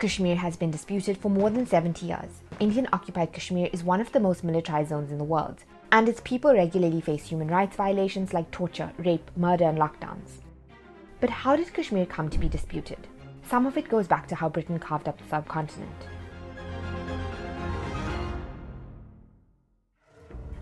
Kashmir has been disputed for more than 70 years. Indian-occupied Kashmir is one of the most militarized zones in the world, and its people regularly face human rights violations like torture, rape, murder, and lockdowns. But how did Kashmir come to be disputed? Some of it goes back to how Britain carved up the subcontinent.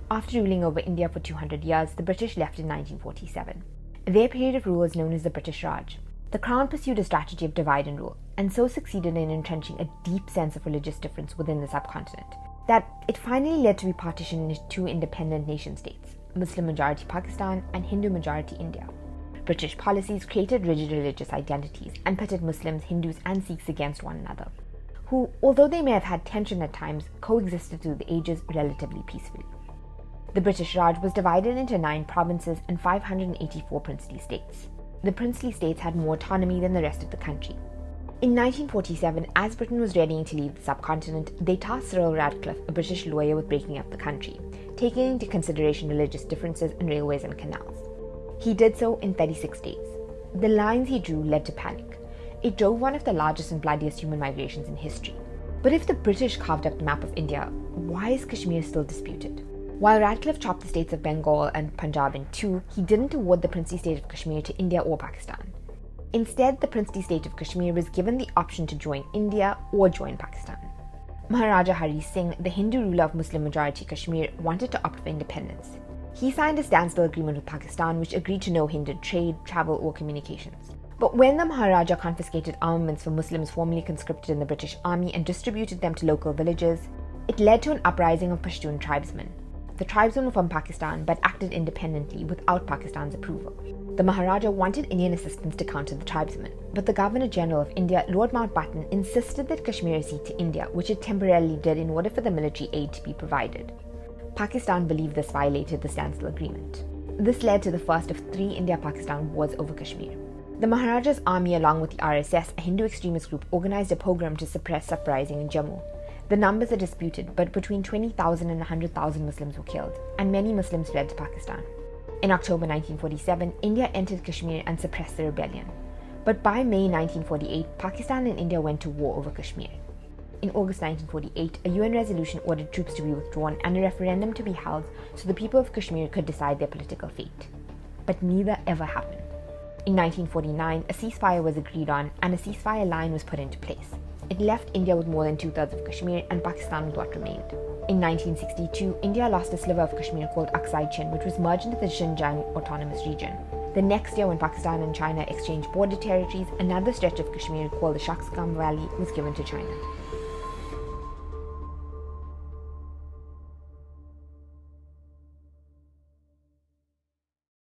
After ruling over India for 200 years, the British left in 1947. Their period of rule is known as the British Raj. The Crown pursued a strategy of divide and rule, and so succeeded in entrenching a deep sense of religious difference within the subcontinent, that it finally led to be partitioned into two independent nation-states, Muslim-majority Pakistan and Hindu-majority India. British policies created rigid religious identities and pitted Muslims, Hindus, and Sikhs against one another, who, although they may have had tension at times, coexisted through the ages relatively peacefully. The British Raj was divided into 9 provinces and 584 princely states. The princely states had more autonomy than the rest of the country. In 1947, as Britain was readying to leave the subcontinent, they tasked Cyril Radcliffe, a British lawyer, with breaking up the country, taking into consideration religious differences in railways and canals. He did so in 36 days. The lines he drew led to panic. It drove one of the largest and bloodiest human migrations in history. But if the British carved up the map of India, why is Kashmir still disputed? While Radcliffe chopped the states of Bengal and Punjab in two, he didn't award the princely state of Kashmir to India or Pakistan. Instead, the princely state of Kashmir was given the option to join India or join Pakistan. Maharaja Hari Singh, the Hindu ruler of Muslim-majority Kashmir, wanted to opt for independence. He signed a standstill agreement with Pakistan which agreed to no hindered trade, travel, or communications. But when the Maharaja confiscated armaments for Muslims formerly conscripted in the British Army and distributed them to local villages, it led to an uprising of Pashtun tribesmen. The tribesmen were from Pakistan but acted independently without Pakistan's approval. The Maharaja wanted Indian assistance to counter the tribesmen, but the Governor-General of India, Lord Mountbatten, insisted that Kashmir cede to India, which it temporarily did in order for the military aid to be provided. Pakistan believed this violated the standstill agreement. This led to the first of 3 India-Pakistan wars over Kashmir. The Maharaja's army, along with the RSS, a Hindu extremist group, organized a pogrom to suppress uprising in Jammu. The numbers are disputed, but between 20,000 and 100,000 Muslims were killed, and many Muslims fled to Pakistan. In October 1947, India entered Kashmir and suppressed the rebellion. But by May 1948, Pakistan and India went to war over Kashmir. In August 1948, a UN resolution ordered troops to be withdrawn and a referendum to be held so the people of Kashmir could decide their political fate. But neither ever happened. In 1949, a ceasefire was agreed on and a ceasefire line was put into place. It left India with more than 2/3 of Kashmir and Pakistan with what remained. In 1962, India lost a sliver of Kashmir called Aksai Chin, which was merged into the Xinjiang Autonomous Region. The next year, when Pakistan and China exchanged border territories, another stretch of Kashmir called the Shaksgam Valley was given to China.